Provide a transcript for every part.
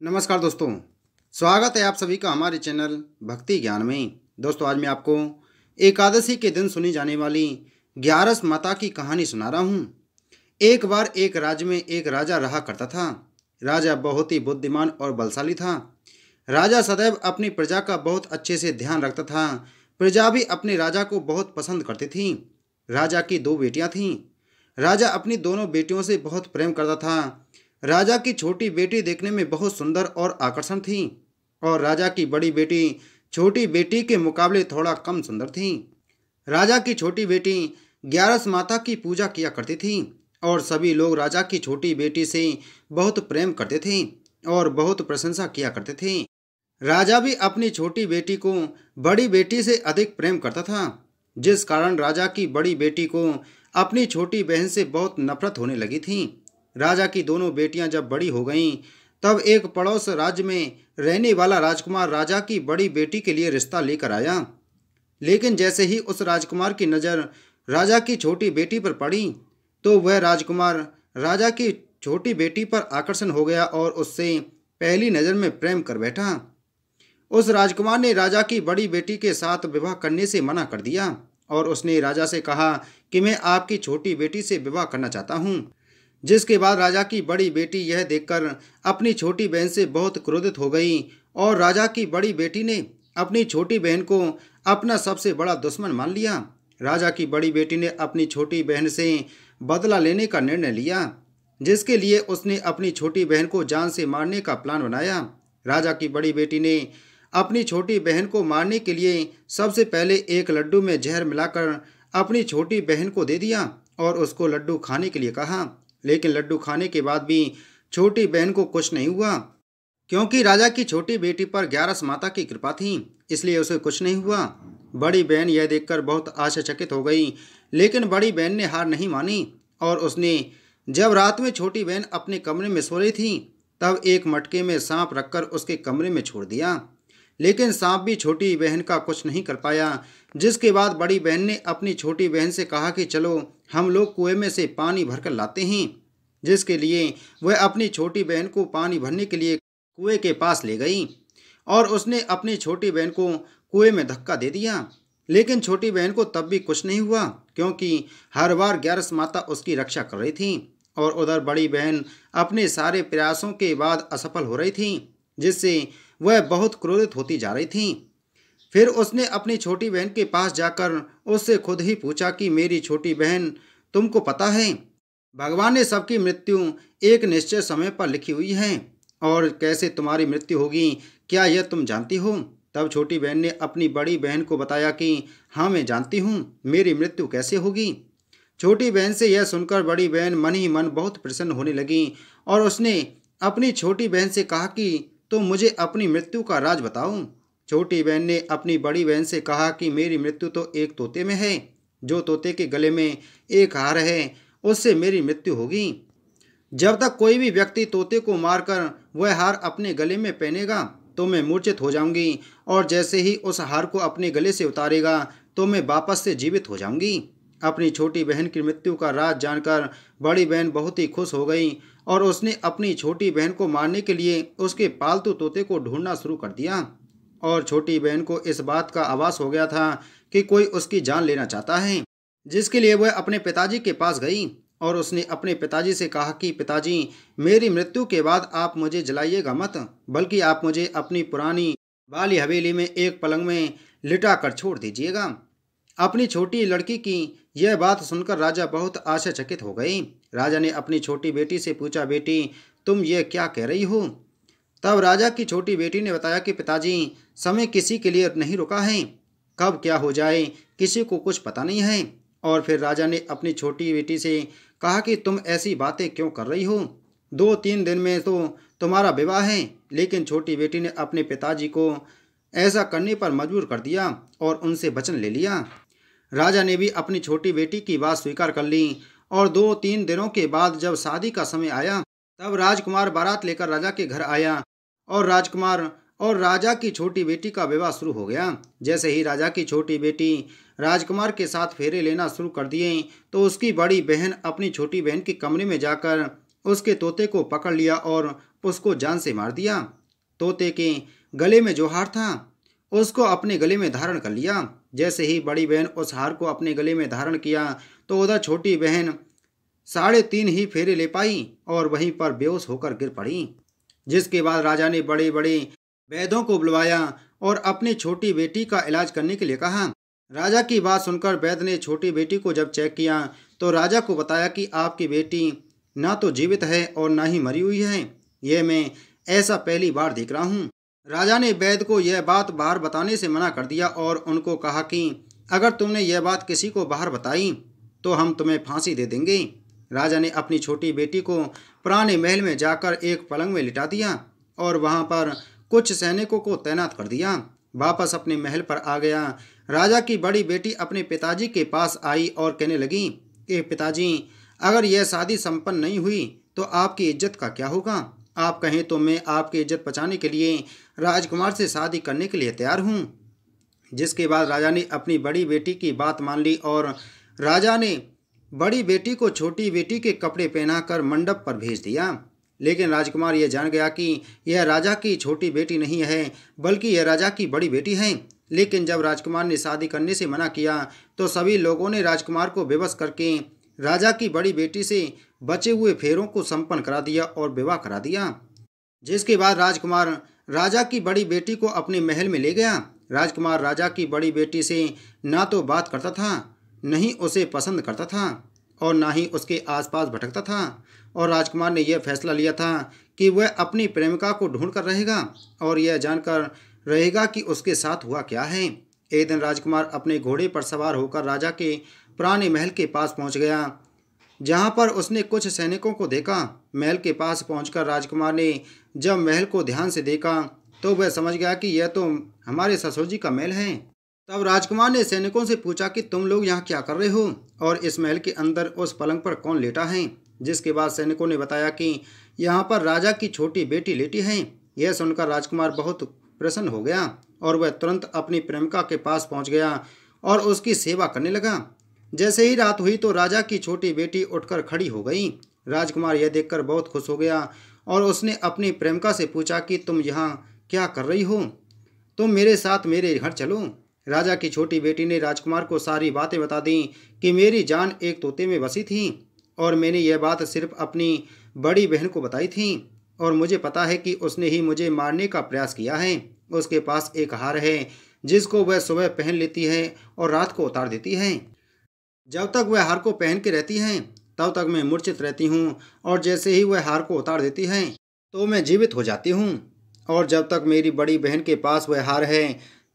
नमस्कार दोस्तों। स्वागत है आप सभी का हमारे चैनल भक्ति ज्ञान में। दोस्तों आज मैं आपको एकादशी के दिन सुनी जाने वाली 11 माता की कहानी सुना रहा हूँ। एक बार एक राज्य में एक राजा रहा करता था। राजा बहुत ही बुद्धिमान और बलशाली था। राजा सदैव अपनी प्रजा का बहुत अच्छे से ध्यान रखता था। प्रजा भी अपने राजा को बहुत पसंद करती थी। राजा की दो बेटियां थीं। राजा अपनी दोनों बेटियों से बहुत प्रेम करता था। राजा की छोटी बेटी देखने में बहुत सुंदर और आकर्षण थी और राजा की बड़ी बेटी छोटी बेटी के मुकाबले थोड़ा कम सुंदर थी। राजा की छोटी बेटी 11 माता की पूजा किया करती थी और सभी लोग राजा की छोटी बेटी से बहुत प्रेम करते थे और बहुत प्रशंसा किया करते थे। राजा भी अपनी छोटी बेटी को बड़ी बेटी से अधिक प्रेम करता था, जिस कारण राजा की बड़ी बेटी को अपनी छोटी बहन से बहुत नफरत होने लगी थी। राजा की दोनों बेटियां जब बड़ी हो गईं, तब एक पड़ोस राज्य में रहने वाला राजकुमार राजा की बड़ी बेटी के लिए रिश्ता लेकर आया। लेकिन जैसे ही उस राजकुमार की नज़र राजा की छोटी बेटी पर पड़ी, तो वह राजकुमार राजा की छोटी बेटी पर आकर्षण हो गया और उससे पहली नज़र में प्रेम कर बैठा। उस राजकुमार ने राजा की बड़ी बेटी के साथ विवाह करने से मना कर दिया और उसने राजा से कहा कि मैं आपकी छोटी बेटी से विवाह करना चाहता हूँ। जिसके बाद राजा की बड़ी बेटी यह देखकर अपनी छोटी बहन से बहुत क्रोधित हो गई और राजा की बड़ी बेटी ने अपनी छोटी बहन को अपना सबसे बड़ा दुश्मन मान लिया। राजा की बड़ी बेटी ने अपनी छोटी बहन से बदला लेने का निर्णय लिया, जिसके लिए उसने अपनी छोटी बहन को जान से मारने का प्लान बनाया। राजा की बड़ी बेटी ने अपनी छोटी बहन को मारने के लिए सबसे पहले एक लड्डू में जहर मिलाकर अपनी छोटी बहन को दे दिया और उसको लड्डू खाने के लिए कहा। लेकिन लड्डू खाने के बाद भी छोटी बहन को कुछ नहीं हुआ, क्योंकि राजा की छोटी बेटी पर 11 माता की कृपा थी, इसलिए उसे कुछ नहीं हुआ। बड़ी बहन यह देखकर बहुत आश्चर्यचकित हो गई, लेकिन बड़ी बहन ने हार नहीं मानी और उसने जब रात में छोटी बहन अपने कमरे में सो रही थी, तब एक मटके में सांप रखकर उसके कमरे में छोड़ दिया। लेकिन सांप भी छोटी बहन का कुछ नहीं कर पाया। जिसके बाद बड़ी बहन ने अपनी छोटी बहन से कहा कि चलो हम लोग कुएं में से पानी भरकर लाते हैं। जिसके लिए वह अपनी छोटी बहन को पानी भरने के लिए कुएं के पास ले गई और उसने अपनी छोटी बहन को कुएं में धक्का दे दिया। लेकिन छोटी बहन को तब भी कुछ नहीं हुआ, क्योंकि हर बार 11 माता उसकी रक्षा कर रही थी और उधर बड़ी बहन अपने सारे प्रयासों के बाद असफल हो रही थी, जिससे वह बहुत क्रोधित होती जा रही थी। फिर उसने अपनी छोटी बहन के पास जाकर उससे खुद ही पूछा कि मेरी छोटी बहन, तुमको पता है भगवान ने सबकी मृत्यु एक निश्चित समय पर लिखी हुई है और कैसे तुम्हारी मृत्यु होगी, क्या यह तुम जानती हो? तब छोटी बहन ने अपनी बड़ी बहन को बताया कि हाँ मैं जानती हूँ, मेरी मृत्यु कैसे होगी। छोटी बहन से यह सुनकर बड़ी बहन मन ही मन बहुत प्रसन्न होने लगी और उसने अपनी छोटी बहन से कहा कि तुम मुझे अपनी मृत्यु का राज बताओ। छोटी बहन ने अपनी बड़ी बहन से कहा कि मेरी मृत्यु तो एक तोते में है। जो तोते के गले में एक हार है, उससे मेरी मृत्यु होगी। जब तक कोई भी व्यक्ति तोते को मारकर वह हार अपने गले में पहनेगा तो मैं मूर्छित हो जाऊंगी, और जैसे ही उस हार को अपने गले से उतारेगा तो मैं वापस से जीवित हो जाऊंगी। अपनी छोटी बहन की मृत्यु का राज जानकर बड़ी बहन बहुत ही खुश हो गई और उसने अपनी छोटी बहन को मारने के लिए उसके पालतू तोते को ढूंढना शुरू कर दिया। और छोटी बहन को इस बात का आभास हो गया था कि कोई उसकी जान लेना चाहता है, जिसके लिए वह अपने पिताजी के पास गई और उसने अपने पिताजी से कहा कि पिताजी, मेरी मृत्यु के बाद आप मुझे जलाइएगा मत, बल्कि आप मुझे अपनी पुरानी वाली हवेली में एक पलंग में लिटा कर छोड़ दीजिएगा। अपनी छोटी लड़की की यह बात सुनकर राजा बहुत आश्चर्यचकित हो गए। राजा ने अपनी छोटी बेटी से पूछा, बेटी तुम ये क्या कह रही हो? तब राजा की छोटी बेटी ने बताया कि पिताजी, समय किसी के लिए नहीं रुका है, कब क्या हो जाए किसी को कुछ पता नहीं है। और फिर राजा ने अपनी छोटी बेटी से कहा कि तुम ऐसी बातें क्यों कर रही हो, 2-3 दिन में तो तुम्हारा विवाह है। लेकिन छोटी बेटी ने अपने पिताजी को ऐसा करने पर मजबूर कर दिया और उनसे वचन ले लिया। राजा ने भी अपनी छोटी बेटी की बात स्वीकार कर ली और 2-3 दिनों के बाद जब शादी का समय आया, तब राजकुमार बारात लेकर राजा के घर आया और राजकुमार और राजा की छोटी बेटी का विवाह शुरू हो गया। जैसे ही राजा की छोटी बेटी राजकुमार के साथ फेरे लेना शुरू कर दिए, तो उसकी बड़ी बहन अपनी छोटी बहन के कमरे में जाकर उसके तोते को पकड़ लिया और उसको जान से मार दिया। तोते के गले में जो हार था उसको अपने गले में धारण कर लिया। जैसे ही बड़ी बहन उस हार को अपने गले में धारण किया तो उधर छोटी बहन 3.5 ही फेरे ले पाई और वहीं पर बेहोश होकर गिर पड़ी। जिसके बाद राजा ने बड़े बड़े वैद्यों को बुलवाया और अपनी छोटी बेटी का इलाज करने के लिए कहा। राजा की बात सुनकर वैद्य ने छोटी बेटी को जब चेक किया तो राजा को बताया कि आपकी बेटी ना तो जीवित है और ना ही मरी हुई है। यह मैं ऐसा पहली बार देख रहा हूँ। राजा ने वैद्य को यह बात बाहर बताने से मना कर दिया और उनको कहा कि अगर तुमने यह बात किसी को बाहर बताई तो हम तुम्हें फांसी दे देंगे। राजा ने अपनी छोटी बेटी को पुराने महल में जाकर एक पलंग में लिटा दिया और वहां पर कुछ सैनिकों को तैनात कर दिया। वापस अपने महल पर आ गया। राजा की बड़ी बेटी अपने पिताजी के पास आई और कहने लगी कि पिताजी, अगर यह शादी संपन्न नहीं हुई तो आपकी इज्जत का क्या होगा? आप कहें तो मैं आपकी इज्जत बचाने के लिए राजकुमार से शादी करने के लिए तैयार हूँ। जिसके बाद राजा ने अपनी बड़ी बेटी की बात मान ली और राजा ने बड़ी बेटी को छोटी बेटी के कपड़े पहनाकर मंडप पर भेज दिया। लेकिन राजकुमार यह जान गया कि यह राजा की छोटी बेटी नहीं है बल्कि यह राजा की बड़ी बेटी है। लेकिन जब राजकुमार ने शादी करने से मना किया तो सभी लोगों ने राजकुमार को बेबस करके राजा की बड़ी बेटी से बचे हुए फेरों को संपन्न करा दिया और विवाह करा दिया। जिसके बाद राजकुमार राजा की बड़ी बेटी को अपने महल में ले गया। राजकुमार राजा की बड़ी बेटी से ना तो बात करता था, नहीं उसे पसंद करता था और ना ही उसके आसपास भटकता था। और राजकुमार ने यह फैसला लिया था कि वह अपनी प्रेमिका को ढूंढ कर रहेगा और यह जानकर रहेगा कि उसके साथ हुआ क्या है। एक दिन राजकुमार अपने घोड़े पर सवार होकर राजा के पुराने महल के पास पहुंच गया, जहां पर उसने कुछ सैनिकों को देखा। महल के पास पहुंचकर राजकुमार ने जब महल को ध्यान से देखा तो वह समझ गया कि यह तो हमारे ससुर जी का महल है। तब राजकुमार ने सैनिकों से पूछा कि तुम लोग यहाँ क्या कर रहे हो और इस महल के अंदर उस पलंग पर कौन लेटा है। जिसके बाद सैनिकों ने बताया कि यहाँ पर राजा की छोटी बेटी लेटी है। यह सुनकर राजकुमार बहुत प्रसन्न हो गया और वह तुरंत अपनी प्रेमिका के पास पहुँच गया और उसकी सेवा करने लगा। जैसे ही रात हुई तो राजा की छोटी बेटी उठकर खड़ी हो गई। राजकुमार यह देखकर बहुत खुश हो गया और उसने अपनी प्रेमिका से पूछा कि तुम यहाँ क्या कर रही हो? तुम मेरे साथ मेरे घर चलो। राजा की छोटी बेटी ने राजकुमार को सारी बातें बता दी कि मेरी जान एक तोते में बसी थी और मैंने यह बात सिर्फ अपनी बड़ी बहन को बताई थी और मुझे पता है कि उसने ही मुझे मारने का प्रयास किया है। उसके पास एक हार है जिसको वह सुबह पहन लेती है और रात को उतार देती है। जब तक वह हार को पहन के रहती है तब तक मैं मूर्छित रहती हूँ और जैसे ही वह हार को उतार देती है तो मैं जीवित हो जाती हूँ। और जब तक मेरी बड़ी बहन के पास वह हार है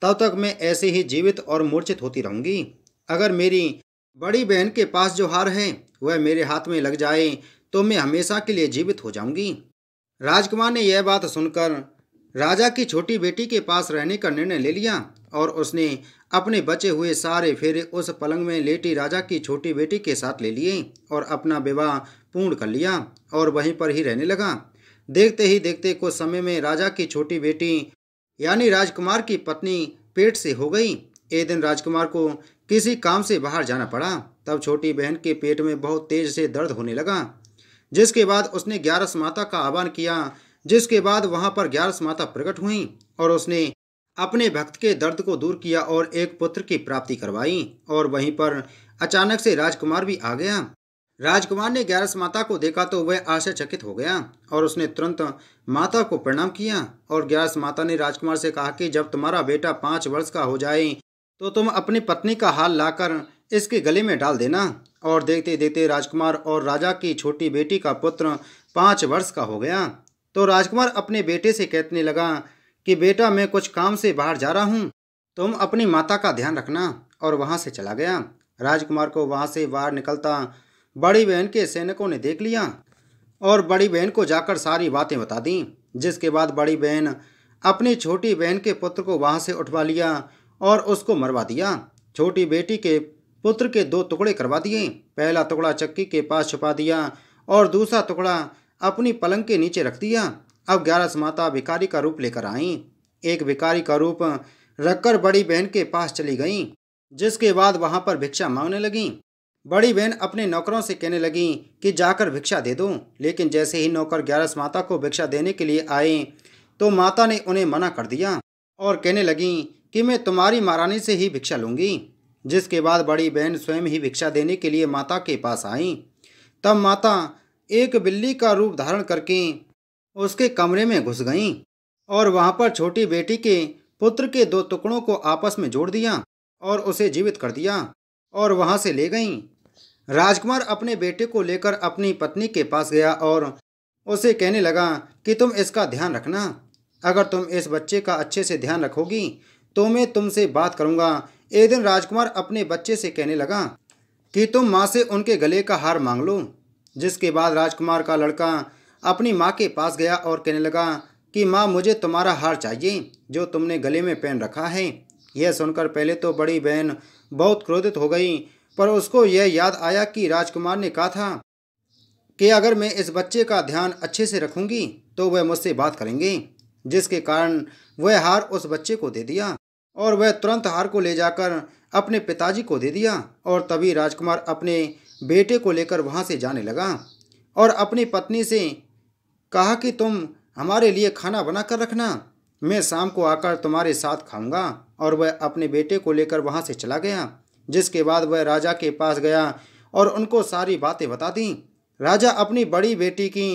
तब तक मैं ऐसे ही जीवित और मूर्छित होती रहूँगी। अगर मेरी बड़ी बहन के पास जो हार है वह मेरे हाथ में लग जाए तो मैं हमेशा के लिए जीवित हो जाऊंगी। राजकुमार ने यह बात सुनकर राजा की छोटी बेटी के पास रहने का निर्णय ले लिया और उसने अपने बचे हुए सारे फेरे उस पलंग में लेटी राजा की छोटी बेटी के साथ ले लिए और अपना विवाह पूर्ण कर लिया और वहीं पर ही रहने लगा। देखते ही देखते कुछ समय में राजा की छोटी बेटी यानी राजकुमार की पत्नी पेट से हो गई। एक दिन राजकुमार को किसी काम से बाहर जाना पड़ा। तब छोटी बहन के पेट में बहुत तेज से दर्द होने लगा। जिसके बाद उसने 11 माता का आह्वान किया। जिसके बाद वहां पर 11 माता प्रकट हुई और उसने अपने भक्त के दर्द को दूर किया और एक पुत्र की प्राप्ति करवाई। और वहीं पर अचानक से राजकुमार भी आ गया। राजकुमार ने 11 माता को देखा तो वह आश्चर्यचकित हो गया और उसने तुरंत माता को प्रणाम किया। और 11 माता ने राजकुमार से कहा कि जब तुम्हारा बेटा 5 वर्ष का हो जाए तो तुम अपनी पत्नी का हाल लाकर इसके गले में डाल देना। और देखते देखते राजकुमार और राजा की छोटी बेटी का पुत्र 5 वर्ष का हो गया। तो राजकुमार अपने बेटे से कहने लगा कि बेटा, मैं कुछ काम से बाहर जा रहा हूँ, तुम अपनी माता का ध्यान रखना। और वहाँ से चला गया। राजकुमार को वहाँ से बाहर निकलता बड़ी बहन के सैनिकों ने देख लिया और बड़ी बहन को जाकर सारी बातें बता दी। जिसके बाद बड़ी बहन अपनी छोटी बहन के पुत्र को वहाँ से उठवा लिया और उसको मरवा दिया। छोटी बेटी के पुत्र के 2 टुकड़े करवा दिए। पहला टुकड़ा चक्की के पास छुपा दिया और दूसरा टुकड़ा अपनी पलंग के नीचे रख दिया। अब 11 माता भिखारी का रूप लेकर आईं। एक भिखारी का रूप रखकर बड़ी बहन के पास चली गईं। जिसके बाद वहां पर भिक्षा मांगने लगीं। बड़ी बहन अपने नौकरों से कहने लगी कि जाकर भिक्षा दे दो। लेकिन जैसे ही नौकर ग्यारस माता को भिक्षा देने के लिए आए तो माता ने उन्हें मना कर दिया और कहने लगी कि मैं तुम्हारी महारानी से ही भिक्षा लूंगी। जिसके बाद बड़ी बहन स्वयं ही भिक्षा देने के लिए माता के पास आई। तब माता एक बिल्ली का रूप धारण करके उसके कमरे में घुस गईं और वहां पर छोटी बेटी के पुत्र के दो टुकड़ों को आपस में जोड़ दिया और उसे जीवित कर दिया और वहां से ले गईं। राजकुमार अपने बेटे को लेकर अपनी पत्नी के पास गया और उसे कहने लगा कि तुम इसका ध्यान रखना। अगर तुम इस बच्चे का अच्छे से ध्यान रखोगी तो मैं तुमसे बात करूंगा। एक दिन राजकुमार अपने बच्चे से कहने लगा कि तुम माँ से उनके गले का हार मांग लो। जिसके बाद राजकुमार का लड़का अपनी माँ के पास गया और कहने लगा कि माँ, मुझे तुम्हारा हार चाहिए जो तुमने गले में पहन रखा है। यह सुनकर पहले तो बड़ी बहन बहुत क्रोधित हो गई, पर उसको यह याद आया कि राजकुमार ने कहा था कि अगर मैं इस बच्चे का ध्यान अच्छे से रखूंगी तो वह मुझसे बात करेंगे। जिसके कारण वह हार उस बच्चे को दे दिया और वह तुरंत हार को ले जाकर अपने पिताजी को दे दिया। और तभी राजकुमार अपने बेटे को लेकर वहां से जाने लगा और अपनी पत्नी से कहा कि तुम हमारे लिए खाना बना कर रखना, मैं शाम को आकर तुम्हारे साथ खाऊंगा। और वह अपने बेटे को लेकर वहां से चला गया। जिसके बाद वह राजा के पास गया और उनको सारी बातें बता दी। राजा अपनी बड़ी बेटी की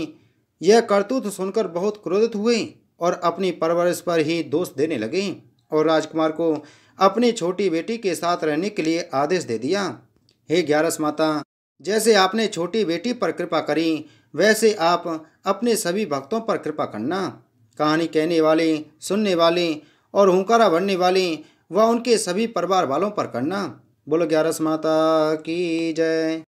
यह करतूत सुनकर बहुत क्रोधित हुए और अपनी परवरिश पर ही दोष देने लगे और राजकुमार को अपनी छोटी बेटी के साथ रहने के लिए आदेश दे दिया। हे ग्यारस माता, जैसे आपने छोटी बेटी पर कृपा करी वैसे आप अपने सभी भक्तों पर कृपा करना। कहानी कहने वाले, सुनने वाले और हुंकारा भरने वाले व उनके सभी परिवार वालों पर करना। बोलो ग्यारस माता की जय।